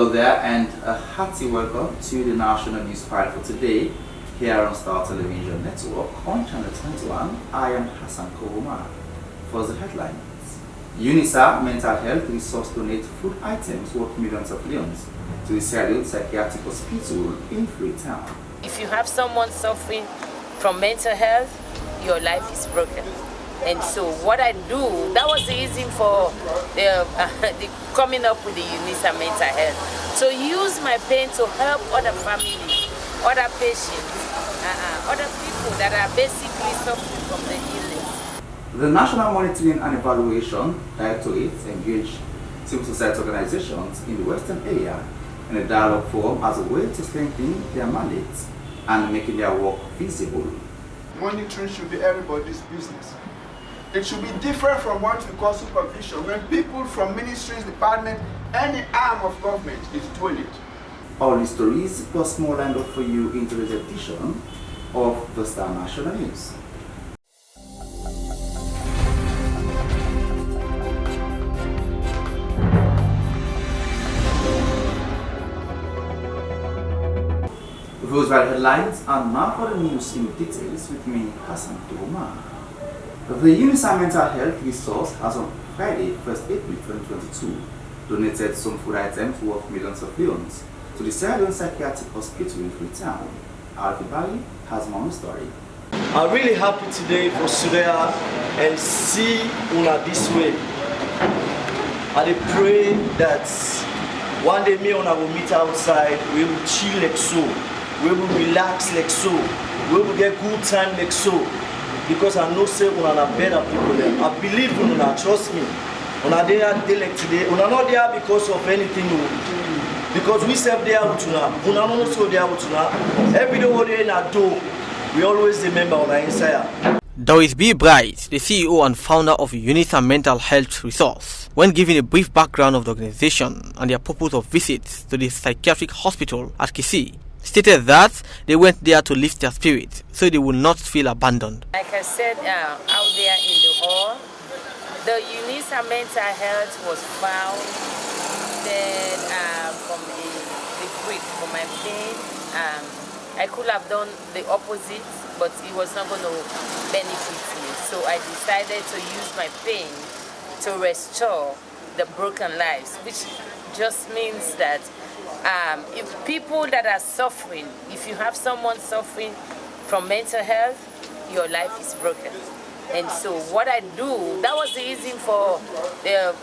Hello there, and a hearty welcome to the National News File for today here on Star Television Network on Channel 21. I am Hassan Kourouma. For the headlines, UNISA Mental Health Resource donate food items worth millions of leons to the Sierra Leone Psychiatric Hospital in Freetown. If you have someone suffering from mental health, your life is broken. And so what I do, that was the reason for the coming up with the UNISA Mental Health. To use my pain to help other families, other patients, other people that are basically suffering from the illness. The National Monitoring and Evaluation Directorate engaged civil society organizations in the Western area in a dialogue forum as a way to strengthen their mandates and making their work visible. Monitoring should be everybody's business. It should be different from what we call supervision, when people from ministries, department, any arm of government is doing it. All these stories plus more lined up for you in today's edition of the Star National News. Those were headlines, and now for the news in details with me, Hassan Kourouma. The UNISA Mental Health Resource has on Friday, 1st April 2022, donated some food items worth millions of leons to the Sierra Leone Psychiatric Hospital in Freetown. Alfie Bali has more on the story. I'm really happy today for Surya and see Una this way. And I pray that one day me and Una will meet outside, we will chill like so, we will relax like so, we will get good time like so. Because I know say Una are better people there. I believe in Una, trust me. Una there like today. Una not there because of anything. Because we serve there with Una. Una not so there with Una. Every day we in a door, we always remember Una inside. Doris B. Bright, the CEO and founder of UNISA Mental Health Resource, when giving a brief background of the organization and their purpose of visits to the psychiatric hospital at Kisii, stated that they went there to lift their spirit so they would not feel abandoned. Like I said out there in the hall, the UNISA Mental Health was founded from the grief, from my pain. I could have done the opposite, but it was not going to benefit me. So I decided to use my pain to restore the broken lives, which just means that if people that are suffering, if you have someone suffering from mental health, your life is broken. And so what I do, that was the reason for the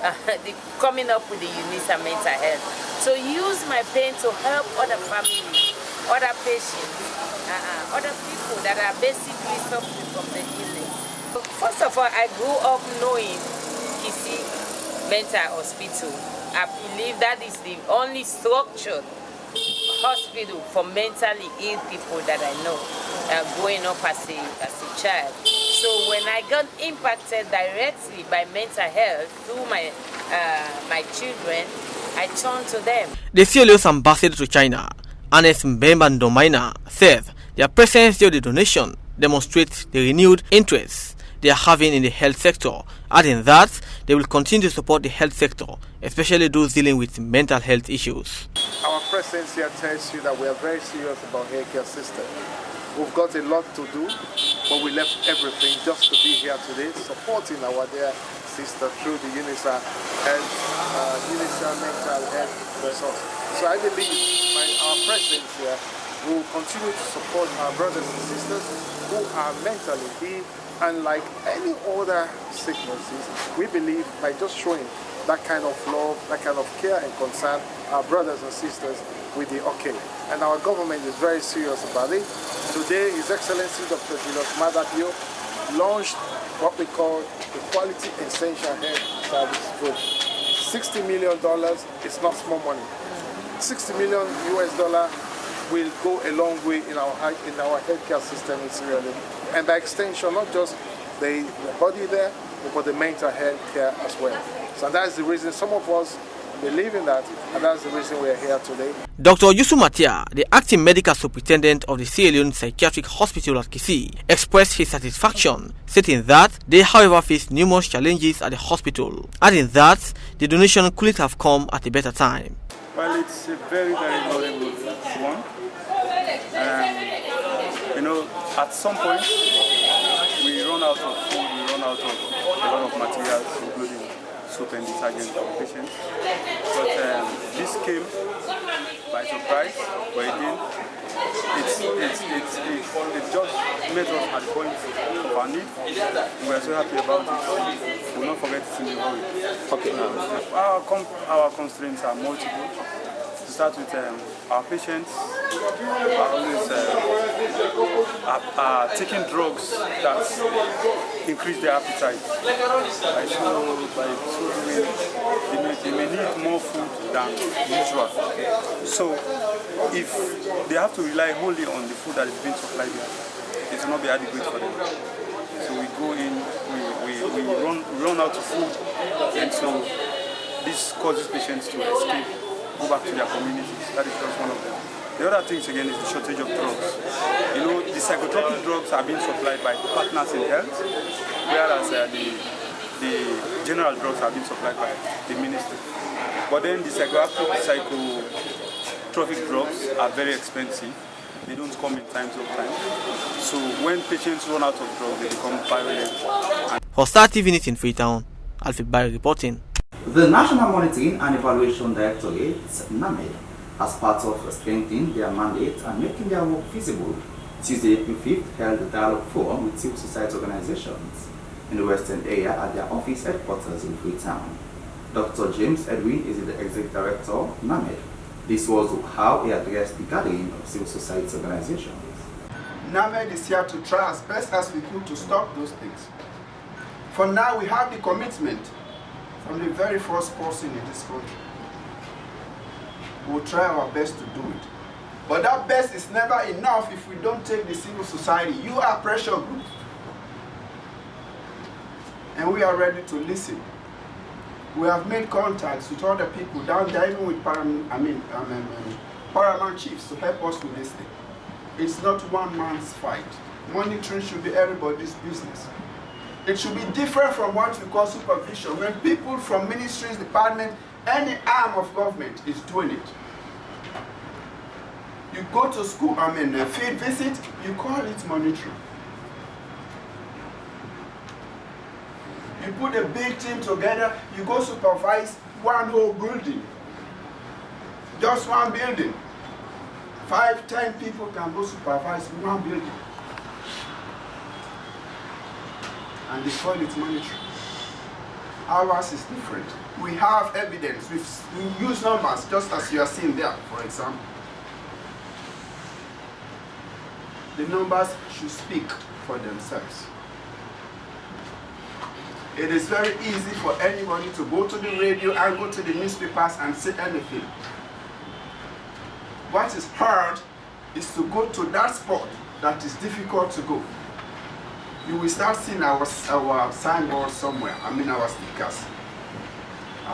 coming up with the UNISA Mental Health. So use my pain to help other families, other patients, other people that are basically suffering from the illness. First of all, I grew up knowing Kisii Mental Hospital. I believe that is the only structured hospital for mentally ill people that I know, growing up as a child. So when I got impacted directly by mental health through my children, I turned to them. The Sierra Leone's ambassador to China, Ernest Mbemba Ndomaina, said their presence during the donation demonstrates the renewed interest they are having in the health sector, adding that they will continue to support the health sector, especially those dealing with mental health issues. Our presence here tells you that we are very serious about healthcare system. We've got a lot to do, but we left everything just to be here today, supporting our dear sister through the UNISA Mental Health Resource. So I believe by our presence here, we will continue to support our brothers and sisters who are mentally ill. And like any other sicknesses, we believe by just showing that kind of love, that kind of care and concern, our brothers and sisters will be okay. And our government is very serious about it. Today, His Excellency Dr. Julius Maada Bio launched what we call the Quality Essential Health Service Group. $60 million is not small money. $60 million will go a long way in our healthcare system in Sierra Leone. And by extension, not just the body there, but the mental health care as well. So that's the reason some of us believe in that, and that's the reason we're here today. Dr. Yusuf Matia, the acting medical superintendent of the Sierra Leone Psychiatric Hospital at Kisii, expressed his satisfaction, stating that they, however, faced numerous challenges at the hospital, adding that the donation couldn't have come at a better time. Well, it's a very, very laudable one. At some point, we run out of food, we run out of a lot of materials, including soap and detergent for patients. But this came by surprise, but again, it just met us at the point of our need. We are so happy about it. We'll not forget it in the hurry. Okay. Our constraints are multiple. To start with, our patients are always taking drugs that increase their appetite. By so doing, they may need more food than usual. So if they have to rely wholly on the food that is being supplied here, it will not be adequate for them. So we go in, we run out of food, and so this causes patients to escape, go back to their communities. That is just one of them. The other things again is the shortage of drugs. The psychotropic drugs are being supplied by partners in health, whereas the general drugs are being supplied by the ministry. But then the psychotropic drugs are very expensive. They don't come in times of time. So when patients run out of drugs, they become violent. For Star TV News in Freetown, Alfred Barry reporting. The National Monitoring and Evaluation Directorate, NAMED, as part of strengthening their mandate and making their work visible, Tuesday, April 5th, held a dialogue forum with civil society organizations in the Western area at their office headquarters in Freetown. Dr. James Edwin is the Executive Director of NAMED. This was how he addressed the gathering of civil society organizations. NAMED is here to try as best as we could to stop those things. For now, we have the commitment from the very first person in this country. We'll try our best to do it. But that best is never enough if we don't take the civil society. You are pressure groups. And we are ready to listen. We have made contacts with other people down there, even with paramount chiefs to help us with this thing. It's not one man's fight. Monitoring should be everybody's business. It should be different from what we call supervision. When people from ministries, department, any arm of government is doing it. You go to school, field visit, you call it monitoring. You put a big team together, you go supervise one whole building. Just one building. 5, 10 people can go supervise one building. And they call it monitoring. Ours is different. We have evidence. We use numbers just as you are seeing there, for example. The numbers should speak for themselves. It is very easy for anybody to go to the radio and go to the newspapers and say anything. What is hard is to go to that spot that is difficult to go. You will start seeing our signboards somewhere, our stickers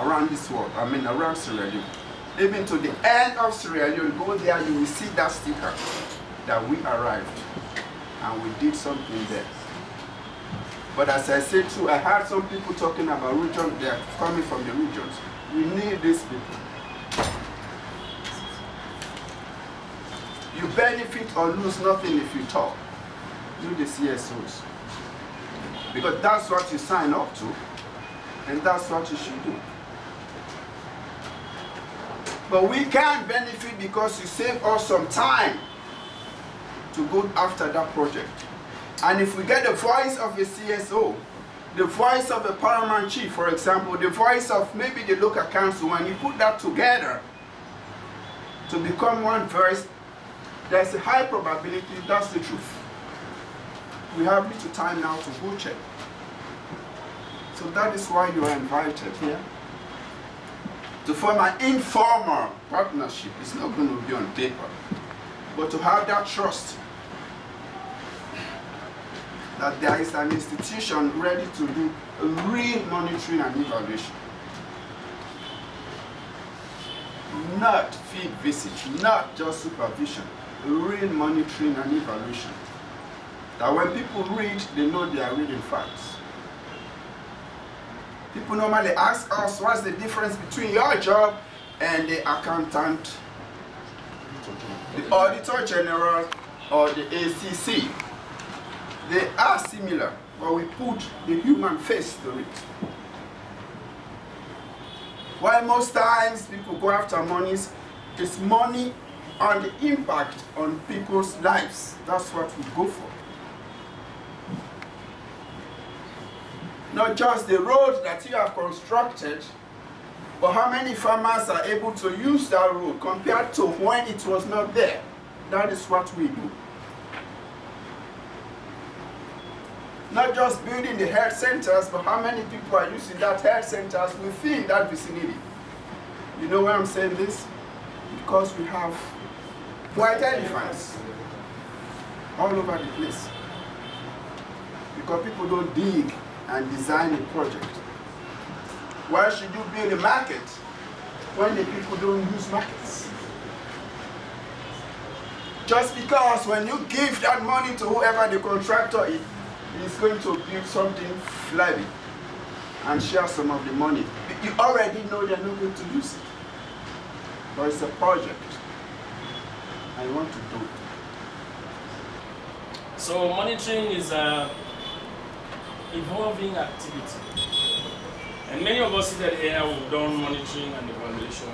around this world, around Sierra Leone. Even to the end of Sierra Leone, go there, you will see that sticker that we arrived and we did something there. But as I said too, I heard some people talking about region, they are coming from the regions. We need these people. You benefit or lose nothing if you talk. Do the CSOs. Because that's what you sign up to, and that's what you should do. But we can't benefit because you save us some time to go after that project. And if we get the voice of a CSO, the voice of a paramount chief, for example, the voice of maybe the local council, when you put that together to become one voice, there's a high probability that's the truth. We have little time now to go check. So that is why you are invited here to form an informal partnership. It's not going to be on paper, but to have that trust that there is an institution ready to do real monitoring and evaluation. Not field visit, not just supervision, real monitoring and evaluation. That when people read, they know they are reading facts. People normally ask us, what's the difference between your job and the accountant, the auditor general, or the ACC. They are similar, but we put the human face to it. While most times people go after monies, it's money and the impact on people's lives. That's what we go for. Not just the road that you have constructed, but how many farmers are able to use that road compared to when it was not there. That is what we do. Not just building the health centers, but how many people are using that health centers within that vicinity. You know why I'm saying this? Because we have white elephants all over the place. Because people don't dig and design a project. Why should you build a market when the people don't use markets? Just because when you give that money to whoever the contractor is, he's going to build something flabby and share some of the money. You already know they're not going to use it. But it's a project. I want to do it. So monitoring is an evolving activity. And many of us seated here have done monitoring and evaluation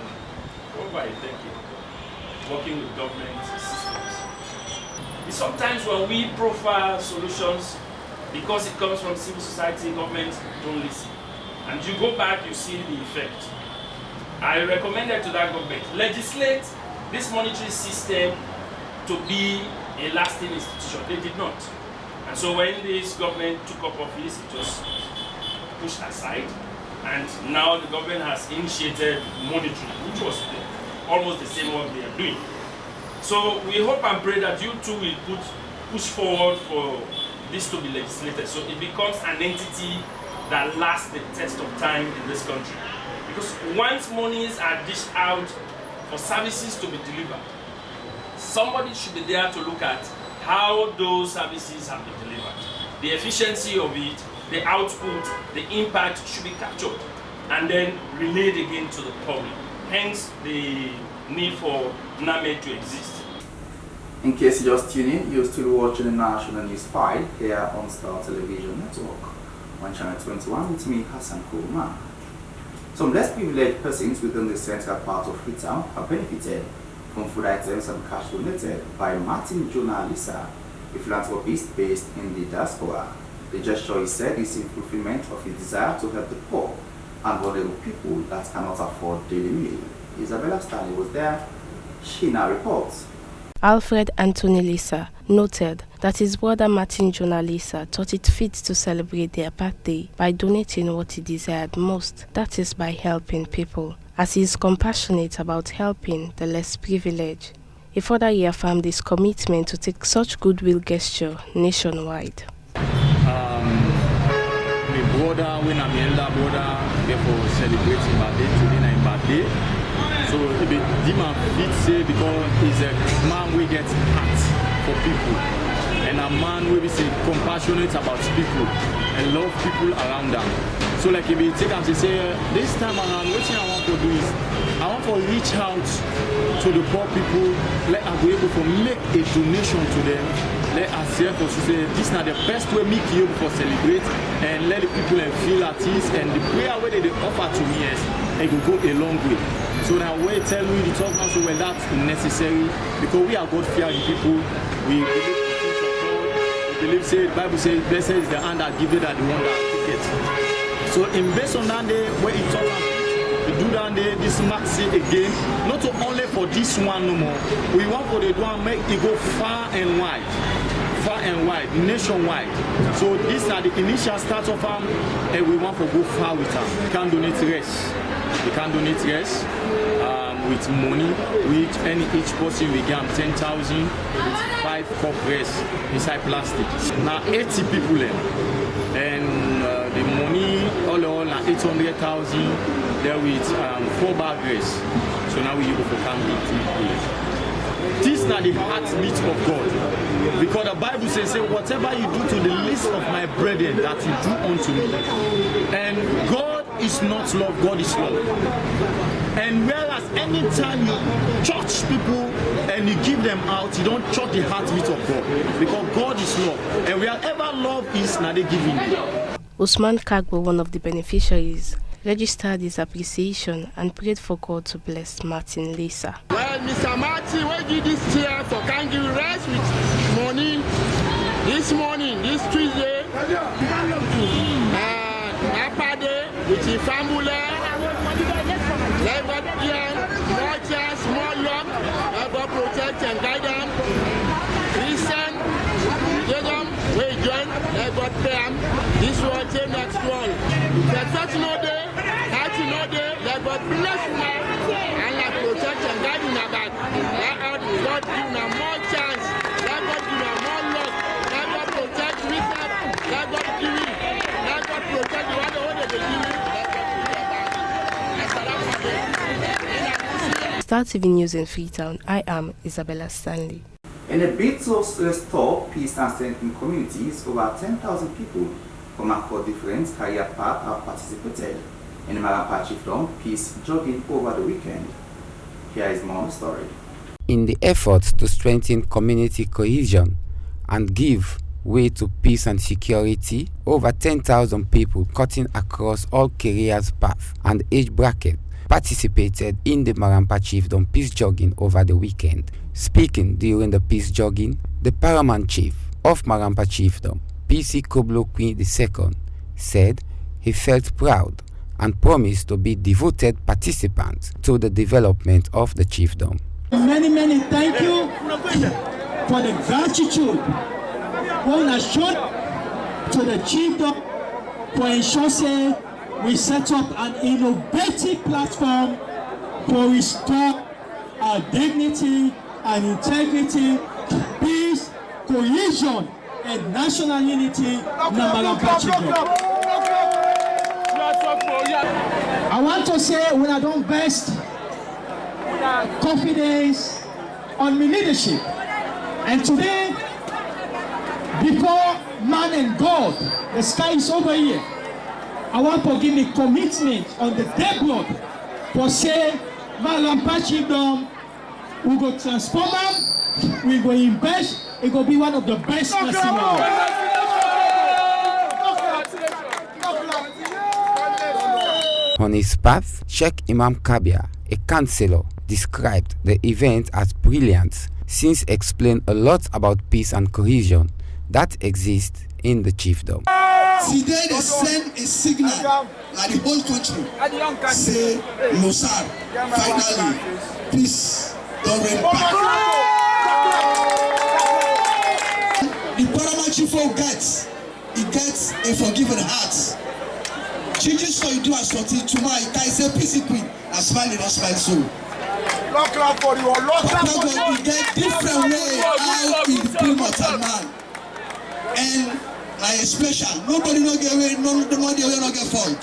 for over a decade, working with government systems. It's sometimes when we profile solutions, because it comes from civil society, government don't listen. And you go back, you see the effect. I recommended to that government, legislate this monitoring system to be a lasting institution. They did not. And so when this government took up office, it was pushed aside. And now the government has initiated monitoring, which was almost the same work they are doing. So we hope and pray that you too will push forward for this to be legislated, so it becomes an entity that lasts the test of time in this country. Because once monies are dished out for services to be delivered, somebody should be there to look at how those services have been delivered. The efficiency of it, the output, the impact should be captured and then relayed again to the public. Hence the need for NAMED to exist. In case you just tune in, you're still watching the National News File here on Star Television Network on Channel 21 with me, Hassan Kurma. Some less privileged persons within the central part of Freetown have benefited from food items and cash donated by Martin Jonah Lisa, a philanthropist based in the diaspora. The gesture, he said, is in fulfillment of his desire to help the poor and vulnerable people that cannot afford daily meal. Isabella Stanley was there. She now reports. Alfred Anthony Lisa noted that his brother Martin Jonah Lisa thought it fit to celebrate their birthday by donating what he desired most, that is by helping people, as he is compassionate about helping the less privileged. He further reaffirmed his commitment to take such goodwill gesture nationwide. My brother, when I'm elder brother, therefore celebrating birthday, today my birthday. So the demon fit say because he's a man we get heart for people, and a man we be say compassionate about people and love people around them. So like if you take and say this time around, what I want to do is I want to reach out to the poor people, let us be able to make a donation to them. Let us therefore say this is not the best way me to able to celebrate and let the people feel at ease, and the prayer way they offer to me is it will go a long way. So now we tell me the talk now, so well that's necessary because we are God fearing people. We believe in the things of God. We believe say the Bible says blessed is the hand that gives it that the one that take it. So in based on that day where it talk we do that day, this marks it again, not only for this one no more. We want for the one make it go far and wide, nationwide. So these are the initial start of them, and we want to go far with them. We can donate rest. We can donate rest with money. With each person we give 10,000 with 5 cup rest inside plastic. Now 80 people and the money all now 800,000 there with 4 bag rest. So now we able to come with this is not the heartbeat of God, because the Bible says, whatever you do to the least of my brethren, that you do unto me. And God is not love, God is love. And whereas anytime you church people and you give them out, you don't church the heartbeat of God, because God is love. And wherever love is, now they giving. Usman Kagbo, one of the beneficiaries, registered his appreciation and prayed for God to bless Martin Lisa. Well, Mr. Martin, we did this chair for can give rest with money this morning, this Tuesday, Napa Day, with the family. Let God give more chance, more luck. Let God protect and guide them. Listen, give them, we join, let God pay them. This will take next one. But such no day, such no day, let God bless you and let protect and guide you back. Let God give them more chance. Let God give them more luck. Let God protect you. Let God give you. Let God protect you. Let God give you. Star TV News in Freetown, I am Isabella Stanley. In a bid to restore peace and strengthen communities, over 10,000 people from across different career paths have participated in the Marampa Chiefdom Peace Jogging over the weekend. Here is more story. In the efforts to strengthen community cohesion and give way to peace and security, over 10,000 people cutting across all careers paths and age brackets participated in the Marampa Chiefdom Peace Jogging over the weekend. Speaking during the peace jogging, the paramount chief of Marampa Chiefdom, PC Koblo Queen II, said he felt proud and promised to be devoted participants to the development of the chiefdom. Many thank you for the gratitude one has shown to the chiefdom for ensuring we set up an innovative platform to restore our dignity and integrity, peace, cohesion, and national unity in the Marampa Chiefdom. I want to say we are done best confidence on my leadership. And today, before man and God, the sky is over here. I want to give me commitment on the dead blood for say Marampa Chiefdom, we go transform them, we go invest, it will be one of the best in the world. On his path, Sheikh Imam Kabir, a councillor, described the event as brilliant since explained a lot about peace and cohesion that exists in the chiefdom. Today they send a signal like the whole country say Losar, finally peace don't reign back. The paramount chief gets a forgiving heart. Chichi so you do a sortie tomorrow, you can say peace queen and smile not smile so. Lock up for you, lock up for you. We get different way how in the primotal man. And like a special, nobody no get away, nobody no get fault.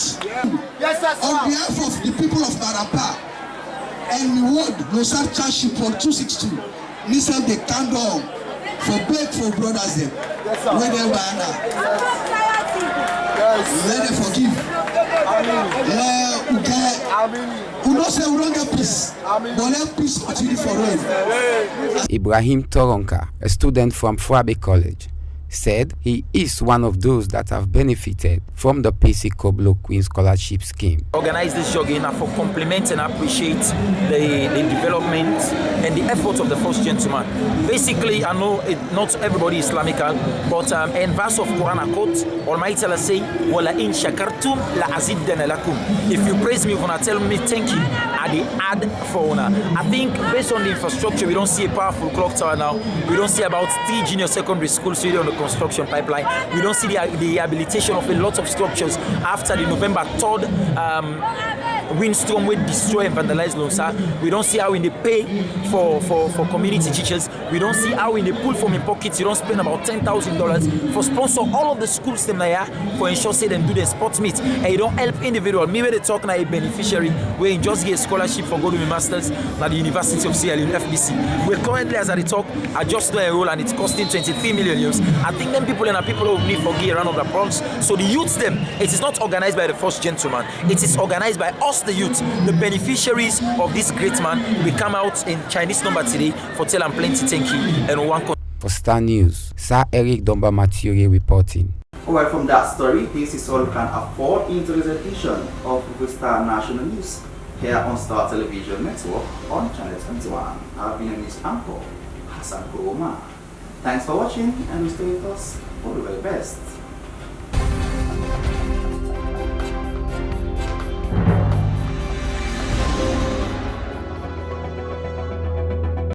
Yes, sir. On behalf of the people of Marampa and the world, no start chargeship for 262. Listen, they calm down for beg for brothers them. Yes, sir. Where they were now. Yes. Let them forgive. We don't say we don't get peace, but let peace continue for us. Ibrahim Toronka, a student from Fwabe College, said he is one of those that have benefited from the PC Koblo Queen Scholarship Scheme. Organize this jogging for compliment and appreciate the development and the effort of the first gentleman. Basically, I know not everybody is Islamical, but in verse of Quran quote, Almighty Allah say, "Wala in shakartum la aziddana lakum." If you praise me, you're gonna tell me thank you. I add for honor. I think based on the infrastructure, we don't see a powerful clock tower now. We don't see about 3 junior secondary schools on the construction pipeline. We don't see the rehabilitation of a lot of structures after the November 3rd windstorm will destroy and vandalize Lonsa. We don't see how in the pay for community teachers. We don't see how in the pull from in pockets. You don't spend about $10,000 for sponsor all of the schools them there for ensure say them do the sports meet. And you don't help individual. Me where they talk now a beneficiary where you just get a scholarship for go to my masters at the University of Sierra Leone FBC. We're currently as I talk, I just enroll and it's costing 23 million euros. I think them people and people who need for gear around of the applause. So the youth them, it is not organized by the first gentleman. It is organized by us, the youth, the beneficiaries of this great man. We come out in Chinese number today for tell and plenty thank you and one. For Star News, Sir Eric Domba Mathieu reporting. Well, from that story, this is all we can afford in today's edition of Star National News here on Star Television Network on Channel 21. I've been a news anchor, Hassan Kuroma. Thanks for watching and stay with us. All the very best.